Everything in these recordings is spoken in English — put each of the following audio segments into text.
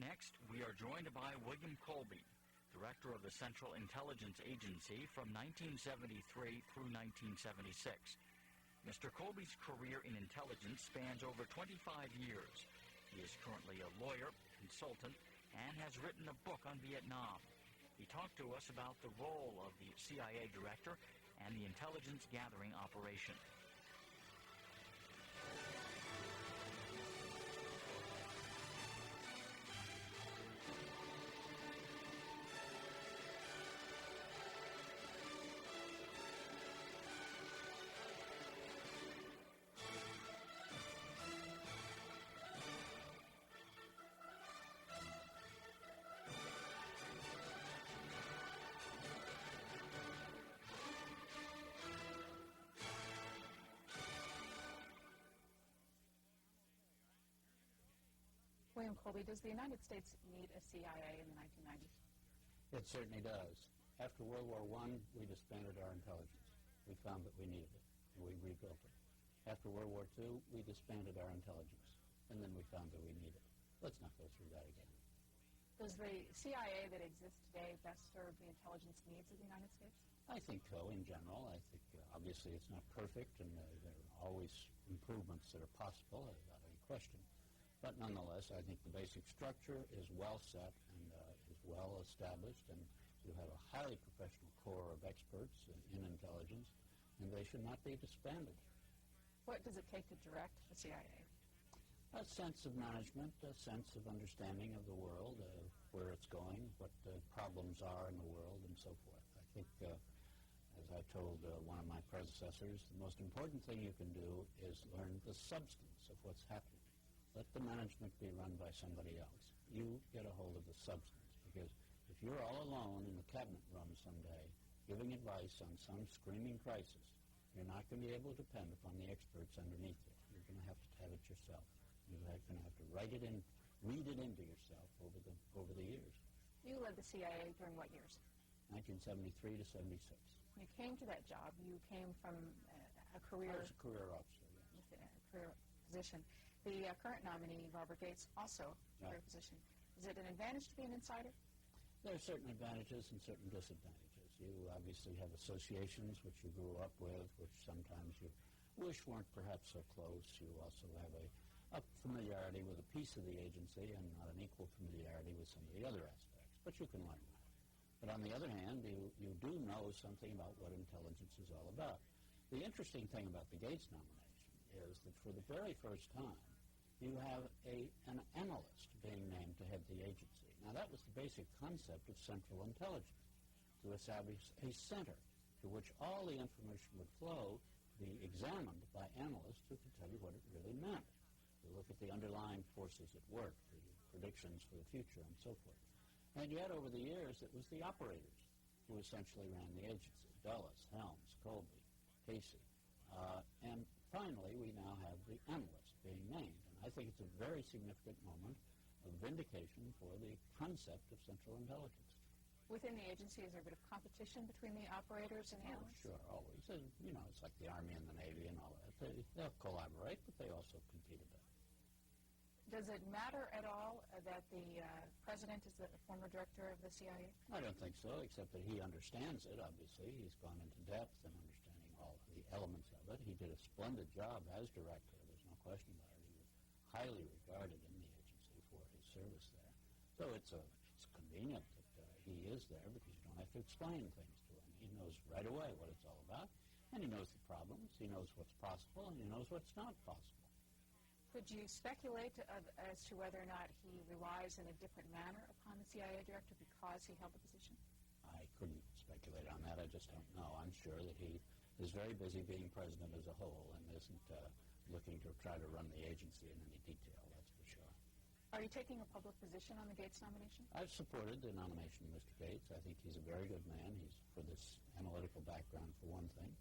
Next, we are joined by William Colby, Director of the Central Intelligence Agency from 1973 through 1976. Mr. Colby's career in intelligence spans over 25 years. He is currently a lawyer, consultant, and has written a book on Vietnam. He talked to us about the role of the CIA director and the intelligence gathering operation. William Colby, does the United States need a CIA in the 1990s? It certainly does. After World War I, we disbanded our intelligence. We found that we needed it, and we rebuilt it. After World War II, we disbanded our intelligence, and then we found that we needed it. Let's not go through that again. Does the CIA that exists today best serve the intelligence needs of the United States? I think so, in general. I think, obviously, it's not perfect, and there are always improvements that are possible, without any question. But nonetheless, I think the basic structure is well set and is well established, and you have a highly professional corps of experts in intelligence, and they should not be disbanded. What does it take to direct the CIA? A sense of management, a sense of understanding of the world, where it's going, what the problems are in the world, and so forth. I think, as I told one of my predecessors, the most important thing you can do is learn the substance of what's happening. Let the management be run by somebody else. You get a hold of the substance, because if you're all alone in the cabinet room someday giving advice on some screaming crisis, you're not going to be able to depend upon the experts underneath you. You're going to have it yourself. You're going to have to read it into yourself over the years. You led the CIA during what years? 1973 to 76. When you came to that job, you came from a career... I was a career officer, yes. A career position. The current nominee, Robert Gates, also a career position. Is it an advantage to be an insider? There are certain advantages and certain disadvantages. You obviously have associations which you grew up with, which sometimes you wish weren't perhaps so close. You also have a familiarity with a piece of the agency and not an equal familiarity with some of the other aspects. But you can learn that. But on the other hand, you do know something about what intelligence is all about. The interesting thing about the Gates nomination is that for the very first time, you have an analyst being named to head the agency. Now, that was the basic concept of central intelligence, to establish a center to which all the information would flow, be examined by analysts who could tell you what it really meant, to look at the underlying forces at work, the predictions for the future, and so forth. And yet, over the years, it was the operators who essentially ran the agency: Dulles, Helms, Colby, Casey. And finally, we now have the analyst being named. And I think it's a very significant moment of vindication for the concept of central intelligence. Within the agency, is there a bit of competition between the operators and analysts? Oh, sure, always. And, it's like the Army and the Navy and all that. They'll collaborate, but they also compete a bit. Does it matter at all that the president is the former director of the CIA? I don't think so, except that he understands it, obviously. He's gone into depth in understanding all the elements of it. He did a splendid job as director. There's no question about it. He was highly regarded in the agency for his service there. So it's convenient that he is there, because you don't have to explain things to him. He knows right away what it's all about, and he knows the problems, he knows what's possible, and he knows what's not possible. Could you speculate as to whether or not he relies in a different manner upon the CIA director because he held the position? I couldn't speculate on that. I just don't know. I'm sure that he is very busy being president as a whole and isn't looking to try to run the agency in any detail, that's for sure. Are you taking a public position on the Gates nomination? I've supported the nomination of Mr. Gates. I think he's a very good man. He's for this analytical background, for one thing.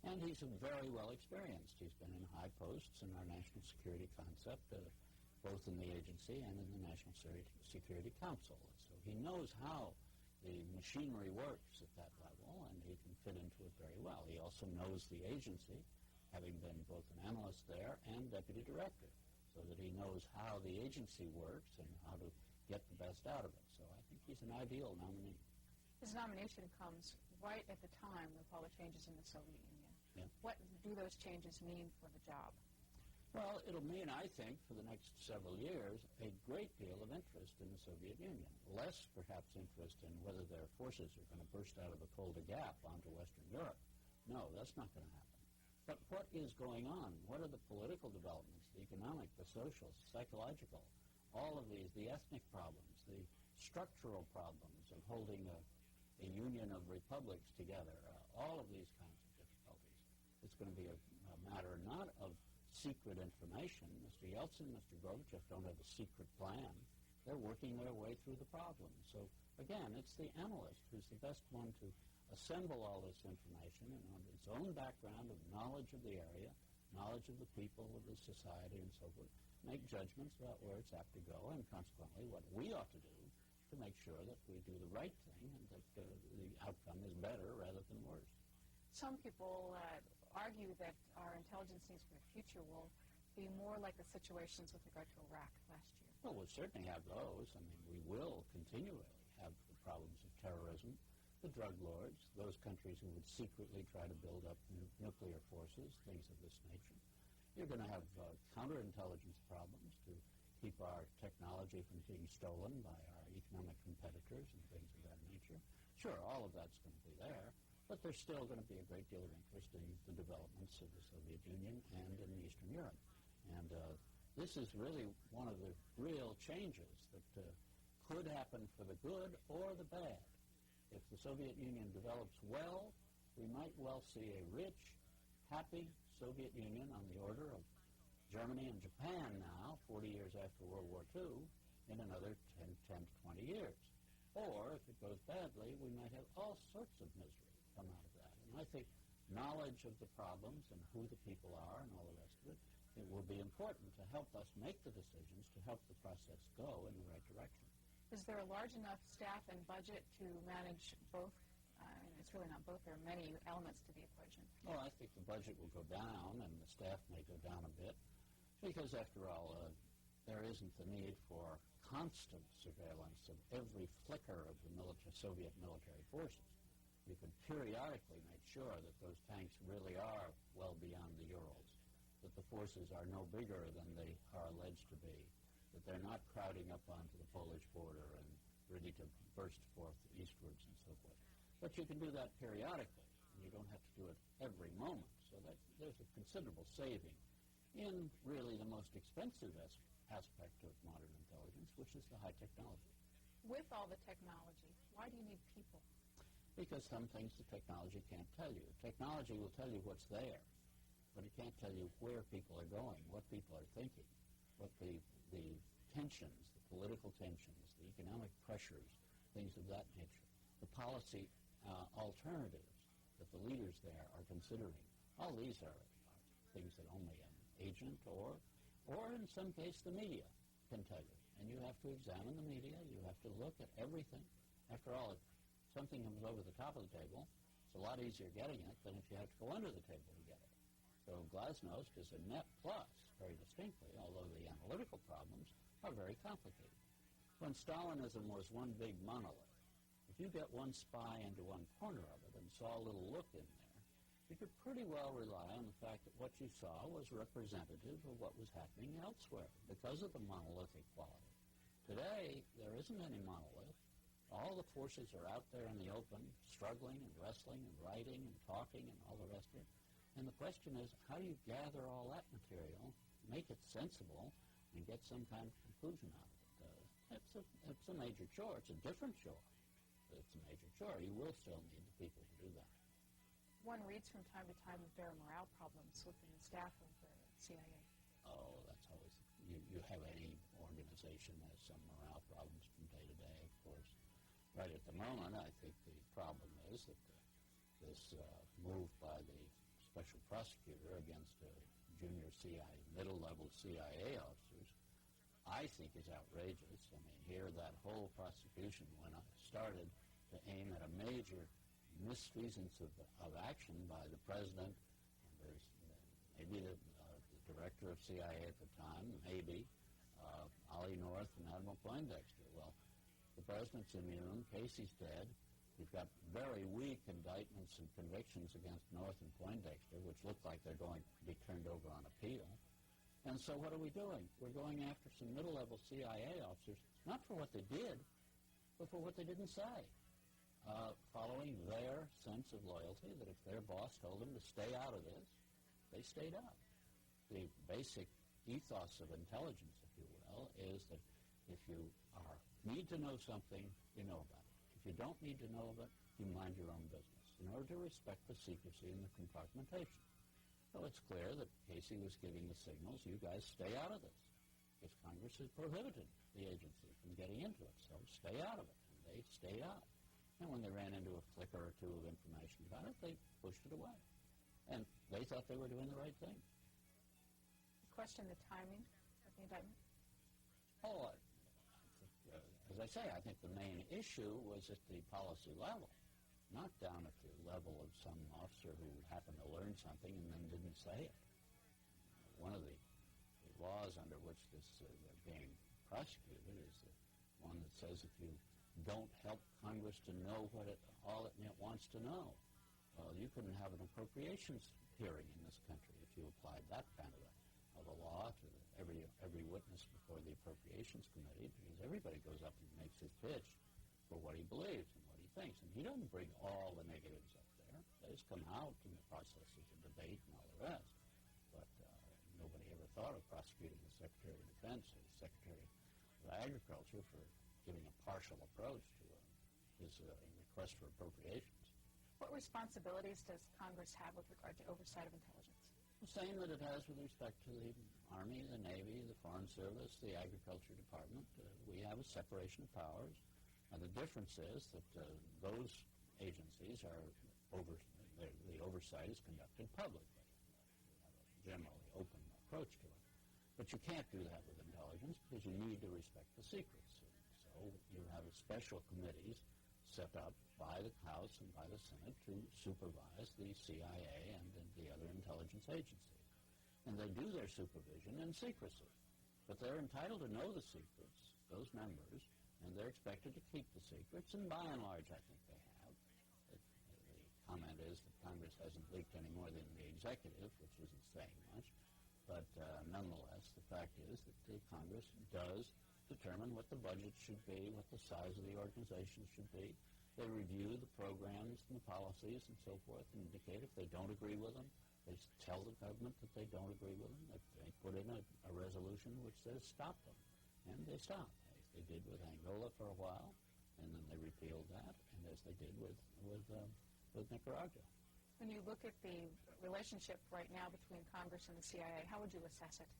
And he's very well experienced. He's been in high posts in our national security concept, both in the agency and in the National Security Council. So he knows how the machinery works at that level, and he can fit into it very well. He also knows the agency, having been both an analyst there and deputy director, so that he knows how the agency works and how to get the best out of it. So I think he's an ideal nominee. His nomination comes right at the time with all the changes in the Soviet Union. Yeah. What do those changes mean for the job? Well, it'll mean, I think, for the next several years, a great deal of interest in the Soviet Union. Less, perhaps, interest in whether their forces are going to burst out of the Fulda Gap onto Western Europe. No, that's not going to happen. But what is going on? What are the political developments, the economic, the social, psychological, all of these, the ethnic problems, the structural problems of holding a union of republics together, all of these kinds of difficulties. It's going to be a matter not of secret information. Mr. Yeltsin, Mr. Gorbachev don't have a secret plan. They're working their way through the problem. So, again, it's the analyst who's the best one to assemble all this information and on its own background of knowledge of the area, knowledge of the people, of the society, and so forth, make judgments about where it's apt to go, and consequently what we ought to do to make sure that we do the right thing and that the outcome is better rather than worse. Some people argue that our intelligence needs for the future will be more like the situations with regard to Iraq last year. Well, we'll certainly have those. I mean, we will continually have the problems of terrorism, the drug lords, those countries who would secretly try to build up nuclear forces, things of this nature. You're going to have counterintelligence problems to keep our technology from being stolen by our economic competitors and things of that nature. Sure, all of that's going to be there, but there's still going to be a great deal of interest in the developments of the Soviet Union and in Eastern Europe. And this is really one of the real changes that could happen for the good or the bad. If the Soviet Union develops well, we might well see a rich, happy Soviet Union on the order of Germany and Japan now, 40 years after World War II, in another 10 to 20 years. Or, if it goes badly, we might have all sorts of misery come out of that. And I think knowledge of the problems and who the people are and all the rest of it, it will be important to help us make the decisions to help the process go in the right direction. Is there a large enough staff and budget to manage both? It's really not both. There are many elements to the equation. Well, I think the budget will go down and the staff may go down a bit because, after all, there isn't the need for constant surveillance of every flicker of the Soviet military forces. You can periodically make sure that those tanks really are well beyond the Urals, that the forces are no bigger than they are alleged to be, that they're not crowding up onto the Polish border and ready to burst forth eastwards and so forth. But you can do that periodically, and you don't have to do it every moment. So that there's a considerable saving in really the most expensive aspect of modern intelligence, which is the high technology. With all the technology, why do you need people? Because some things the technology can't tell you. Technology will tell you what's there, but it can't tell you where people are going, what people are thinking, what the tensions, the political tensions, the economic pressures, things of that nature, the policy alternatives that the leaders there are considering. All these are things that only an agent or in some case the media can tell you. And you have to examine the media. You have to look at everything. After all, if something comes over the top of the table, it's a lot easier getting it than if you have to go under the table to get it. So glasnost is a net plus, very distinctly, although the analytical problems are very complicated. When Stalinism was one big monolith, if you get one spy into one corner of it and saw a little look in there, you could pretty well rely on the fact that what you saw was representative of what was happening elsewhere because of the monolithic quality. Today, there isn't any monolith. All the forces are out there in the open, struggling and wrestling and writing and talking and all the rest of it. And the question is, how do you gather all that material, make it sensible, and get some kind of conclusion out of it? It's a major chore. It's a different chore. But it's a major chore. You will still need the people to do that. One reads from time to time that there are morale problems within the staff of the CIA. Oh, that's always, you have any organization has some morale problems from day to day, of course. Right at the moment, I think the problem is that this move by the special prosecutor against junior CIA, middle-level CIA officers, I think is outrageous. I mean, here that whole prosecution started to aim at a major misfeasance of action by the president. And there's maybe the director of CIA at the time, maybe Ollie North and Admiral Poindexter. Well, the president's immune, Casey's dead. You've got very weak indictments and convictions against North and Poindexter, which look like they're going to be turned over on appeal. And so what are we doing? We're going after some middle-level CIA officers, not for what they did, but for what they didn't say, following their sense of loyalty that if their boss told them to stay out of this, they stayed out. The basic ethos of intelligence, if you will, is that if you need to know something, you know about it. If you don't need to know of it, you mind your own business in order to respect the secrecy and the compartmentation. So it's clear that Casey was giving the signals, you guys stay out of this, because Congress has prohibited the agency from getting into it, so stay out of it. And they stayed out. And when they ran into a flicker or two of information about it, they pushed it away. And they thought they were doing the right thing. Question the timing of the indictment? Oh, as I say, I think the main issue was at the policy level, not down at the level of some officer who happened to learn something and then didn't say it. One of the laws under which this being prosecuted is the one that says if you don't help Congress to know all it wants to know, well, you couldn't have an appropriations hearing in this country if you applied that kind of a law to every witness before the Appropriations Committee, because everybody goes up and makes his pitch for what he believes and what he thinks. And he doesn't bring all the negatives up there. Those come out in the processes of debate and all the rest. But nobody ever thought of prosecuting the Secretary of Defense or the Secretary of Agriculture for giving a partial approach to his request for appropriations. What responsibilities does Congress have with regard to oversight of intelligence? The same that it has with respect to the Army, the Navy, the Foreign Service, the Agriculture Department. We have a separation of powers. The difference is that those agencies are the oversight is conducted publicly. You have a generally open approach to it. But you can't do that with intelligence because you need to respect the secrets. So you have special committees set up by the House and by the Senate to supervise the CIA and the other intelligence agencies. And they do their supervision in secrecy. But they're entitled to know the secrets, those members, and they're expected to keep the secrets, and by and large I think they have. The comment is that Congress hasn't leaked any more than the executive, which isn't saying much. But nonetheless, the fact is that the Congress does determine what the budget should be, what the size of the organization should be. They review the programs and the policies and so forth and indicate if they don't agree with them. They tell the government that they don't agree with them. They put in a resolution which says stop them. And they stop. As they did with Angola for a while, and then they repealed that, and as they did with Nicaragua. When you look at the relationship right now between Congress and the CIA, how would you assess it?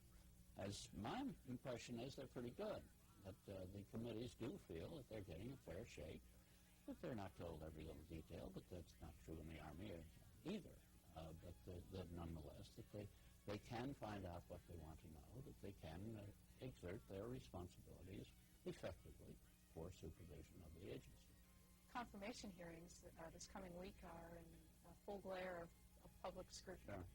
As my impression is, they're pretty good. That the committees do feel that they're getting a fair shake. That they're not told every little detail, but that's not true in the Army either. But that nonetheless, that they can find out what they want to know, that they can exert their responsibilities effectively for supervision of the agency. Confirmation hearings this coming week are in full glare of public scrutiny. Sure.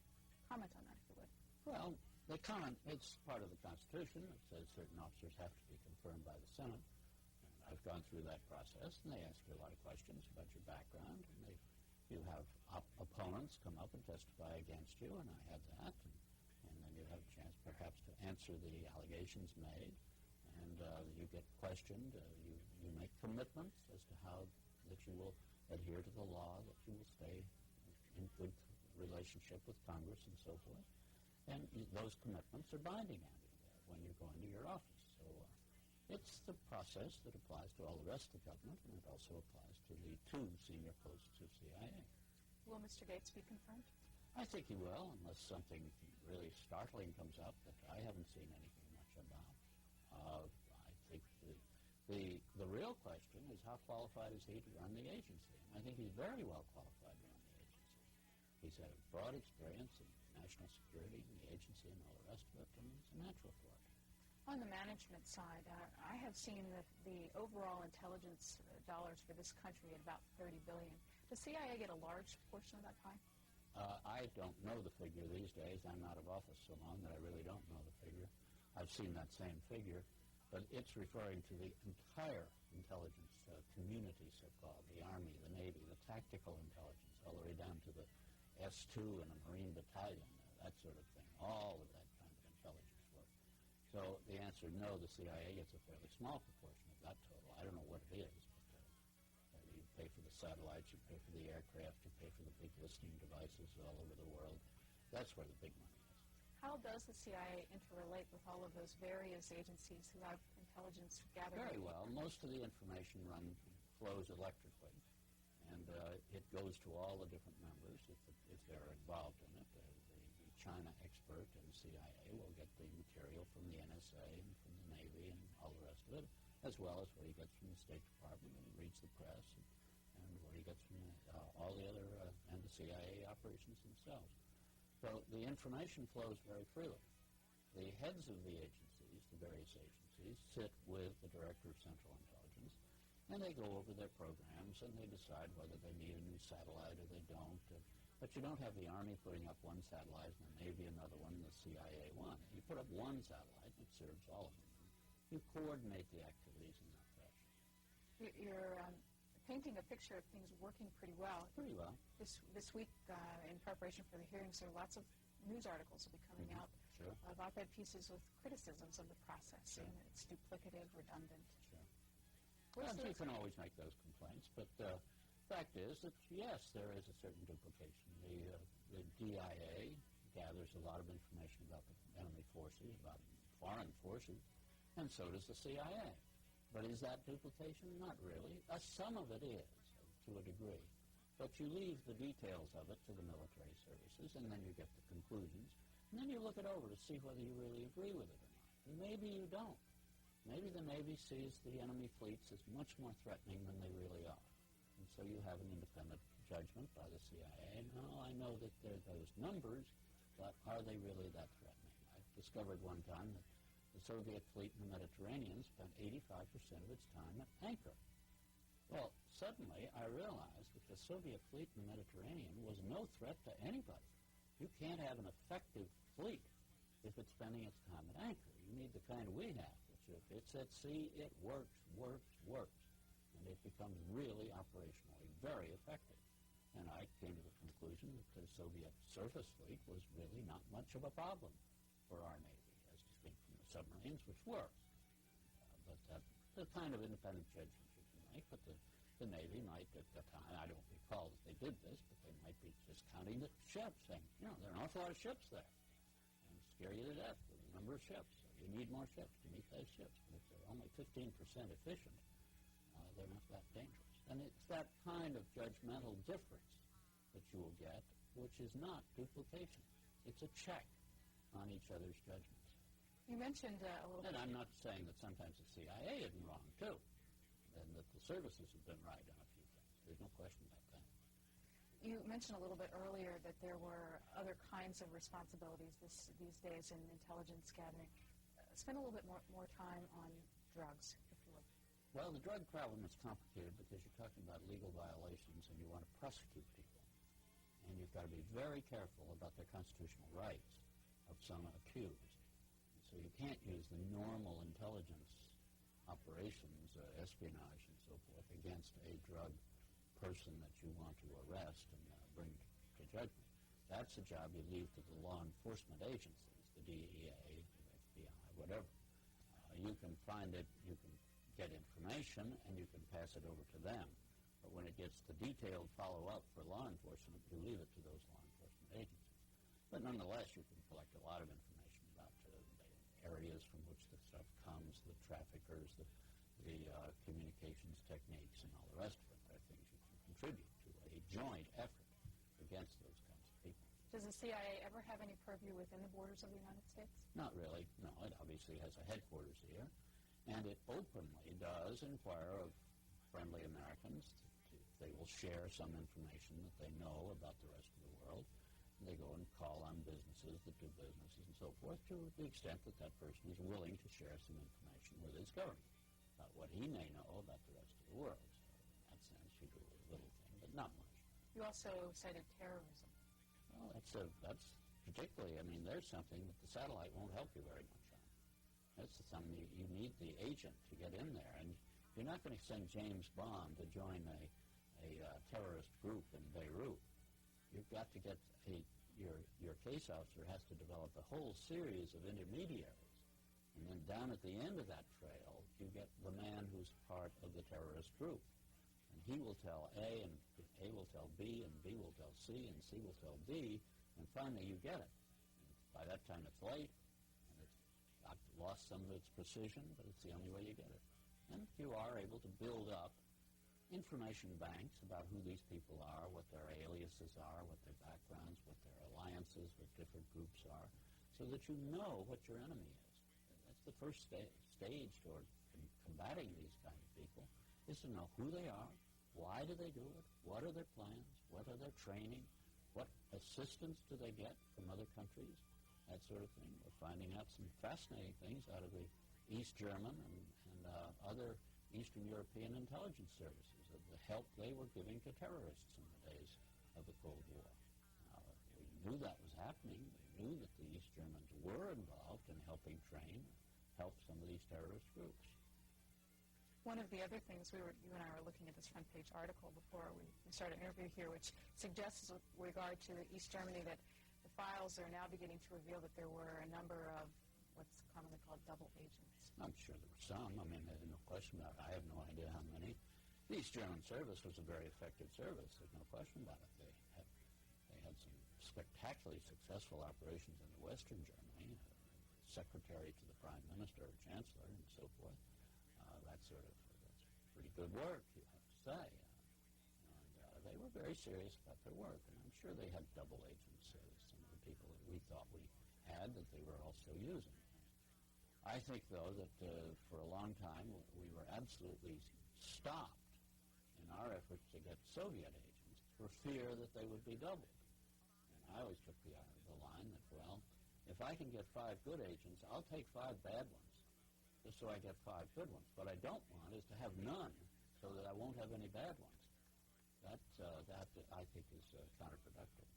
Comment on that, if you would. Well, the comment, it's part of the Constitution. It says certain officers have to be confirmed by the Senate. And I've gone through that process, and they ask you a lot of questions about your background. And you have opponents come up and testify against you, and I had that. And then you have a chance perhaps to answer the allegations made. And you get questioned. You make commitments as to how that you will adhere to the law, that you will stay in good relationship with Congress and so forth. And those commitments are binding on you when you're going to your office. So it's the process that applies to all the rest of the government, and it also applies to the two senior posts of CIA. Will Mr. Gates be confirmed? I think he will, unless something really startling comes up that I haven't seen anything much about. I think the real question is how qualified is he to run the agency? And I think he's very well qualified to run the agency. He's had a broad experience in national security and the agency and all the rest of it, and it's a natural for it. On the management side, I have seen the overall intelligence dollars for this country at about $30 billion. Does CIA get a large portion of that pie? I don't know the figure these days. I'm out of office so long that I really don't know the figure. I've I've seen that same figure, but it's referring to the entire intelligence community, so-called, the Army, the Navy, the tactical intelligence, all the way down to the S2 and a Marine battalion, that sort of thing, all of that kind of intelligence work. So the answer, no, the CIA gets a fairly small proportion of that total. I don't know what it is, but you pay for the satellites, you pay for the aircraft, you pay for the big listening devices all over the world. That's where the big money is. How does the CIA interrelate with all of those various agencies who have intelligence gathered? Very well. Most of the information flows electrically, and it goes to all the different members if they're involved in it. The China expert in the CIA will get the material from the NSA and from the Navy and all the rest of it, as well as what he gets from the State Department when he reads the press, and what he gets from all the other, and the CIA operations themselves. So the information flows very freely. The heads of the agencies, the various agencies, sit with the Director of Central Intelligence, and they go over their programs, and they decide whether they need a new satellite or they don't. But you don't have the Army putting up one satellite and the Navy another one and the CIA one. You put up one satellite, and it serves all of them. You coordinate the activities in that fashion. You're painting a picture of things working pretty well. Pretty well. This week, in preparation for the hearings, there are lots of news articles will be coming out Sure. of op-ed pieces with criticisms of the process, saying that it's duplicative, redundant. Sure. Well, you can always make those complaints, but the fact is that, yes, there is a certain duplication. The DIA gathers a lot of information about the enemy forces, about foreign forces, and so does the CIA. But is that duplication? Not really. Some of it is, to a degree. But you leave the details of it to the military services, and then you get the conclusions. And then you look it over to see whether you really agree with it or not. And maybe you don't. Maybe the Navy sees the enemy fleets as much more threatening than they really are. And so you have an independent judgment by the CIA. No, I know that they're those numbers, but are they really that threatening? I've discovered one time that the Soviet fleet in the Mediterranean spent 85% of its time at anchor. Well, suddenly I realized that the Soviet fleet in the Mediterranean was no threat to anybody. You can't have an effective fleet if it's spending its time at anchor. You need the kind we have, which if it's at sea, it works. And it becomes really operationally very effective. And I came to the conclusion that the Soviet surface fleet was really not much of a problem for our Navy, as distinct from the submarines, which were. But that's the kind of independent judgment you can make. But the Navy might, at the time, I don't recall that they did this, but they might be just counting the ships, saying, there are an awful lot of ships there, and scare you to death with the number of ships. So you need more ships to meet those ships. But if they're only 15% efficient, they're not that dangerous. And it's that kind of judgmental difference that you will get, which is not duplication. It's a check on each other's judgments. You mentioned a little bit. And I'm not saying that sometimes the CIA isn't wrong, too, and that the services have been right on a few things. There's no question about that. You mentioned a little bit earlier that there were other kinds of responsibilities these days in intelligence gathering. Spend a little bit more time on drugs, if you would. Well, the drug problem is complicated because you're talking about legal violations and you want to prosecute people. And you've got to be very careful about their constitutional rights of some accused. So you can't use the normal intelligence operations, espionage and so forth, against a drug person that you want to arrest and bring to judgment. That's a job you leave to the law enforcement agencies, the DEA, the FBI, whatever. You can find it, you can get information, and you can pass it over to them. But when it gets to detailed follow-up for law enforcement, you leave it to those law enforcement agencies. But nonetheless, you can collect a lot of information about the areas from which the stuff comes, the traffickers, the communications techniques, and all the rest of it. There are things you can contribute to a joint effort against those kinds of people. Does the CIA ever have any purview within the borders of the United States? Not really. No, it obviously has a headquarters here. And it openly does inquire of friendly Americans. They will share some information that they know about the rest of the world. They go and call on businesses that do businesses and so forth to the extent that that person is willing to share some information with his government about what he may know about the rest of the world. So in that sense, you do a little thing, but not much. You also cited terrorism. Well, that's particularly, there's something that the satellite won't help you very much on. That's the thing. You need the agent to get in there, and you're not going to send James Bond to join a terrorist group in Beirut. You've got to get your case officer has to develop a whole series of intermediaries, and then down at the end of that trail, you get the man who's part of the terrorist group, and he will tell A, and A will tell B, and B will tell C, and C will tell D, and finally you get it. And by that time it's late, and it's lost some of its precision, but it's the only way you get it. And you are able to build up information banks about who these people are, what their aliases are, what their backgrounds, what their alliances with different groups are, so that you know what your enemy is. That's the first stage toward combating these kind of people, is to know who they are, why do they do it, what are their plans, what are their training, what assistance do they get from other countries, that sort of thing. We're finding out some fascinating things out of the East German and other Eastern European intelligence services of the help they were giving to terrorists in the days of the Cold War. We knew that was happening. We knew that the East Germans were involved in helping train, help some of these terrorist groups. One of the other things, you and I were looking at this front page article before we started an interview here, which suggests with regard to East Germany that the files are now beginning to reveal that there were a number of what's commonly called double agents. I'm sure there were some. I mean, there's no question about it. I have no idea how many. The East German service was a very effective service. There's no question about it. They had some spectacularly successful operations in Western Germany, secretary to the prime minister or chancellor and so forth. That's pretty good work, you have to say. And they were very serious about their work, and I'm sure they had double agents, some of the people that we thought we had that they were also using. I think, though, that for a long time we were absolutely stopped in our efforts to get Soviet agents for fear that they would be doubled. And I always took the line that, well, if I can get 5 good agents, I'll take 5 bad ones, just so I get 5 good ones. What I don't want is to have none, so that I won't have any bad ones. That I think is counterproductive.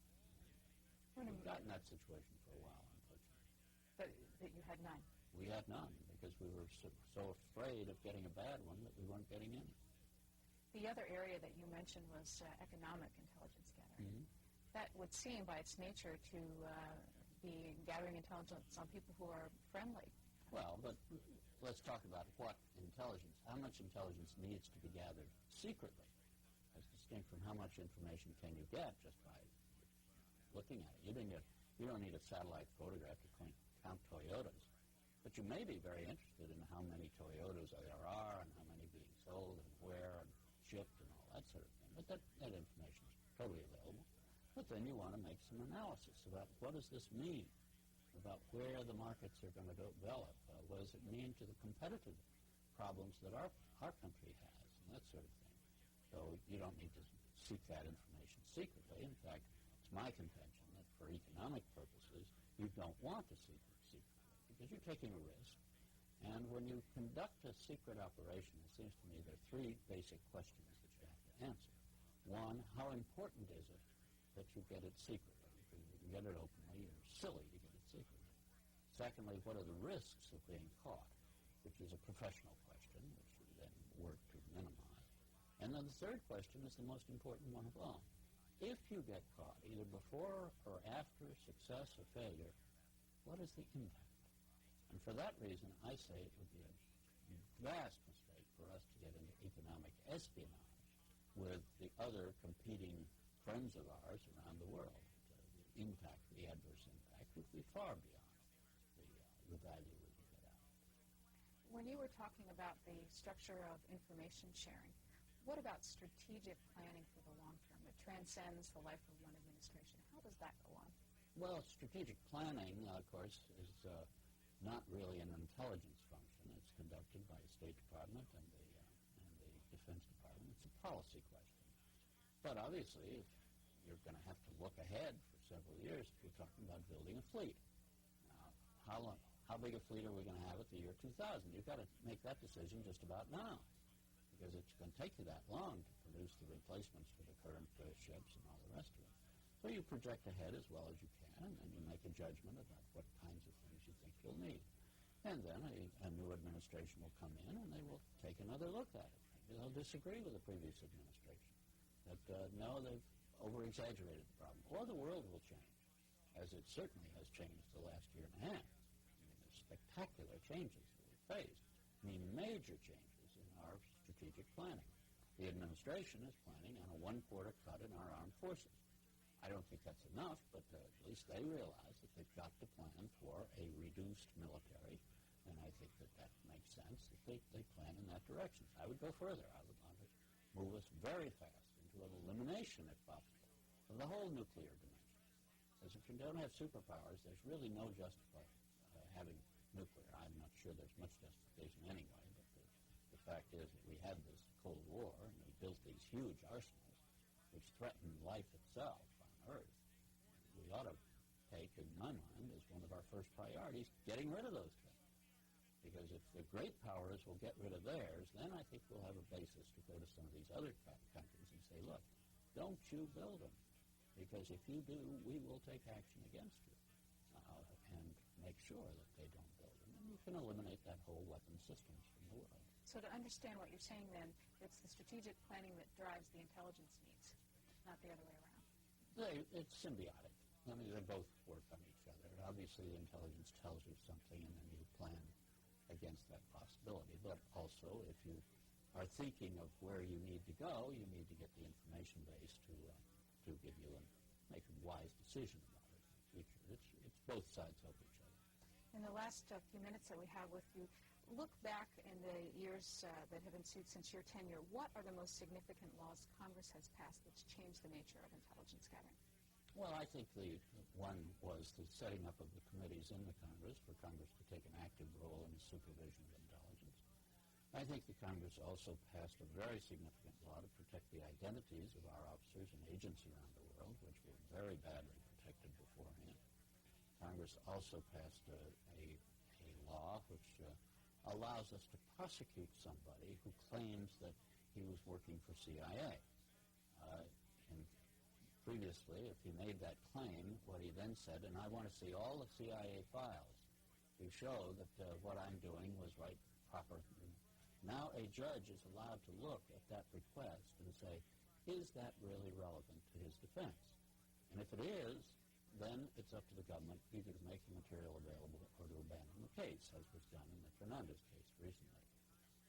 We've gotten that situation for a while, unfortunately. That you had none? We had none, because we were so afraid of getting a bad one that we weren't getting any. The other area that you mentioned was economic intelligence gathering. Mm-hmm. That would seem, by its nature, to be gathering intelligence on people who are friendly. Well, but let's talk about what intelligence, how much intelligence needs to be gathered secretly, as distinct from how much information can you get just by looking at it. You don't need a satellite photograph to count Toyotas, but you may be very interested in how many Toyotas there are and how many being sold and where and shipped and all that sort of thing. But that information is totally available. But then you want to make some analysis about what does this mean, about where the markets are going to develop. What does it mean to the competitive problems that our country has, and that sort of thing. So you don't need to seek that information secretly. In fact, it's my contention that for economic purposes, you don't want to seek it secretly, because you're taking a risk. And when you conduct a secret operation, it seems to me there are 3 basic questions that you have to answer. One, how important is it that you get it secretly? Because if you get it openly, you're silly to get it secretly. Secondly, what are the risks of being caught, which is a professional question, which you then work to minimize. And then the third question is the most important one of all. If you get caught, either before or after success or failure, what is the impact? And for that reason, I say it would be a vast mistake for us to get into economic espionage with the other competing friends of ours around the world. The impact, the adverse impact, would be far beyond the value we could get out. When you were talking about the structure of information sharing, what about strategic planning for the long term? It transcends the life of one administration. How does that go on? Well, strategic planning, of course, is not really an intelligence function. It's conducted by the State Department and the Defense Department. It's a policy question. But obviously, if you're going to have to look ahead for several years, we're talking about building a fleet. Now, how big a fleet are we going to have at the year 2000? You've got to make that decision just about now, because it's going to take you that long to produce the replacements for the current ships and all the rest of it. So you project ahead as well as you can, and then you make a judgment about what kinds of things you think you'll need. And then a new administration will come in and they will take another look at it. Maybe they'll disagree with the previous administration. That, no, they've over-exaggerated the problem. Or the world will change, as it certainly has changed the last year and a half. I mean, there's spectacular changes that we've faced. I mean, major changes in our strategic planning. The administration is planning on a one-quarter cut in our armed forces. I don't think that's enough, but at least they realize that they've got to plan for a reduced military, and I think that that makes sense, that they plan in that direction. I would go further. I would want to move us very fast into an elimination, if possible, of the whole nuclear dimension. Because if you don't have superpowers, there's really no justifying having nuclear. I'm not sure there's much justification anyway, but the fact is that we had this Cold War, and we built these huge arsenals which threatened life itself on Earth. We ought to take, in my mind, as one of our first priorities, getting rid of those things. Because if the great powers will get rid of theirs, then I think we'll have a basis to go to some of these other countries and say, look, don't you build them. Because if you do, we will take action against you and make sure that they don't build them. And you can eliminate that whole weapon systems from the world. So to understand what you're saying then, it's the strategic planning that drives the intelligence needs, not the other way around. It's symbiotic. I mean, they both work on each other. Obviously, the intelligence tells you something, and then you plan against that possibility. But also, if you are thinking of where you need to go, you need to get the information base to give you and make a wise decision about it in the future. It's both sides help each other. In the last few minutes that we have with you, look back in the years that have ensued since your tenure. What are the most significant laws Congress has passed that's changed the nature of intelligence gathering? Well, I think the one was the setting up of the committees in the Congress for Congress to take an active role in the supervision of intelligence. I think the Congress also passed a very significant law to protect the identities of our officers and agents around the world, which were very badly protected beforehand. Congress also passed a law which allows us to prosecute somebody who claims that he was working for CIA. And previously, if he made that claim, what he then said, and I want to see all the CIA files to show that what I'm doing was right, proper. Now a judge is allowed to look at that request and say, is that really relevant to his defense? And if it is, then it's up to the government either to make the material available or to abandon the case, as was done in the Fernandez case recently.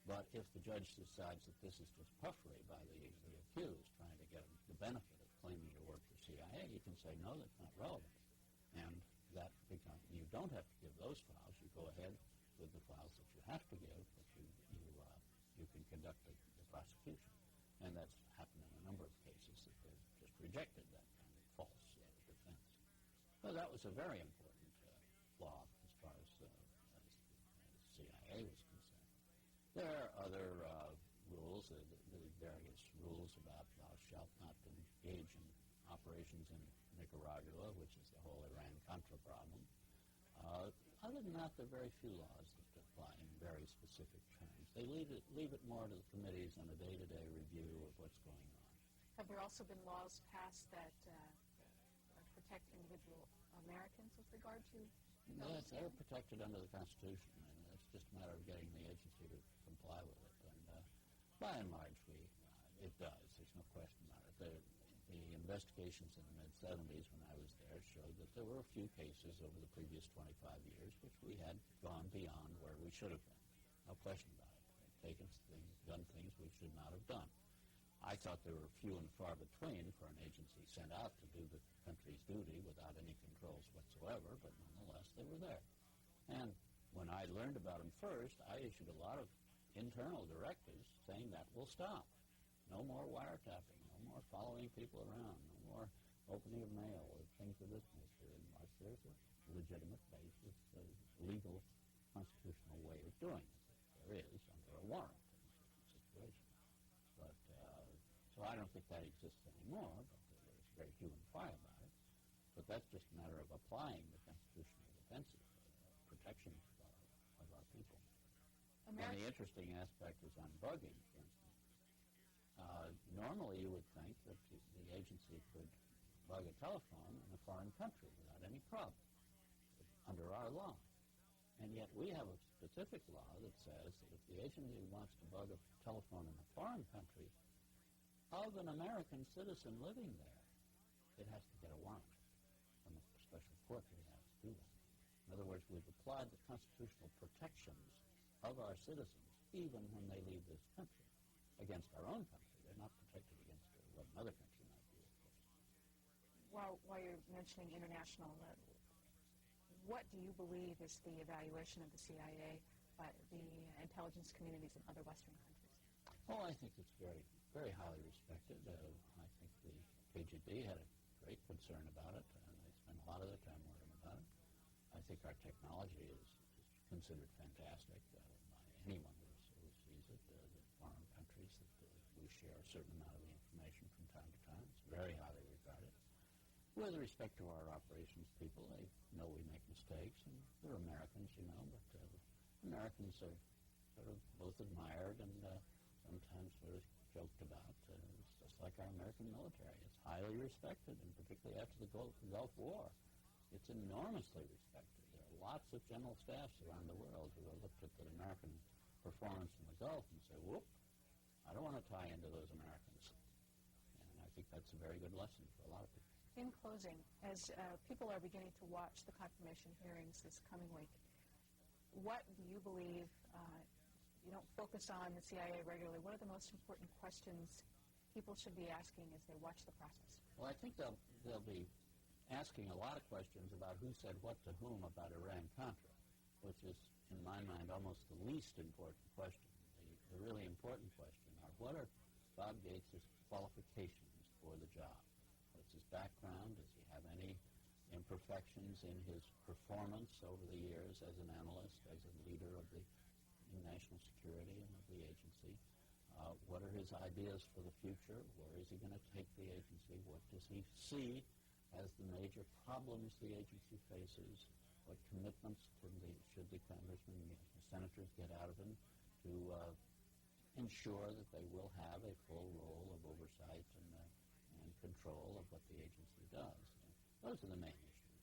But if the judge decides that this is just puffery by the accused trying to get the benefit of claiming to work for CIA, you can say, no, that's not relevant. And that becomes, you don't have to give those files. You go ahead with the files that you have to give, but you can conduct the prosecution. And that's happened in a number of cases that they've just rejected that kind of false defense. Well, that was a very important law as far as CIA was concerned. There are other rules, the various rules about thou shalt not engage in operations in Nicaragua, which is the whole Iran-Contra problem. Other than that, there are very few laws that apply in very specific terms. They leave it more to the committees on a day-to-day review of what's going on. Have there also been laws passed that protect individual Americans with regard to Yes, they're protected under the Constitution, and it's just a matter of getting the agency to comply with it. And by and large, it does. There's no question about it. The investigations in the mid-'70s when I was there showed that there were a few cases over the previous 25 years which we had gone beyond where we should have been. No question about it. We've taken things, done things we should not have done. I thought there were few and far between for an agency sent out to do the country's duty without any controls whatsoever, but nonetheless they were there. And when I learned about them first, I issued a lot of internal directives saying that will stop. No more wiretapping, no more following people around, no more opening of mail or things of this nature unless there's a legitimate basis, a legal constitutional way of doing it. There is under a warrant in certain situations. But so I don't think that exists anymore, but there's very few and far about it. But that's just a matter of applying the constitutional defenses, protection of our people. And the interesting aspect is on bugging, for instance. Normally you would think that the agency could bug a telephone in a foreign country without any problem under our law. And yet we have a specific law that says that if the agency wants to bug a telephone in a foreign country of an American citizen living there, it has to get a warrant from a special court that has to do that. In other words, we've applied the constitutional protections of our citizens even when they leave this country against our own country. They're not protected against what another country might do, of course. While you're mentioning international, what do you believe is the evaluation of the CIA by the intelligence communities in other Western countries? Oh, I think it's very, very highly respected. I think the KGB had a great concern about it, and they spent a lot of their time worrying about it. I think our technology is considered fantastic by anyone who sees it. The foreign countries that we share a certain amount of the information from time to time. It's very highly regarded. With respect to our operations people, they know we make mistakes, and they're Americans, but Americans are sort of both admired and sometimes sort of joked about. It's just like our American military. It's highly respected, and particularly after the Gulf War. It's enormously respected. There are lots of general staffs around the world who have looked at the American performance in the Gulf and say, whoop, I don't want to tie into those Americans. And I think that's a very good lesson for a lot of people. In closing, as people are beginning to watch the confirmation hearings this coming week, what do you believe, you don't focus on the CIA regularly, what are the most important questions people should be asking as they watch the process? Well, I think they'll be asking a lot of questions about who said what to whom about Iran-Contra, which is, in my mind, almost the least important question. The really important question are, what are Bob Gates' qualifications for the job? What's his background? Does he have any imperfections in his performance over the years as an analyst, as a leader of the national security and of the agency? What are his ideas for the future? Where is he going to take the agency? What does he see as the major problems the agency faces? What commitments should the congressmen and senators get out of him to ensure that they will have a full role of oversight and control of what the agency does? And those are the main issues.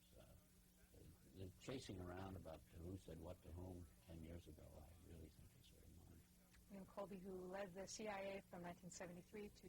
The chasing around about who said what to whom 10 years ago, I really think is very minor. William Colby, who led the CIA from 1973 to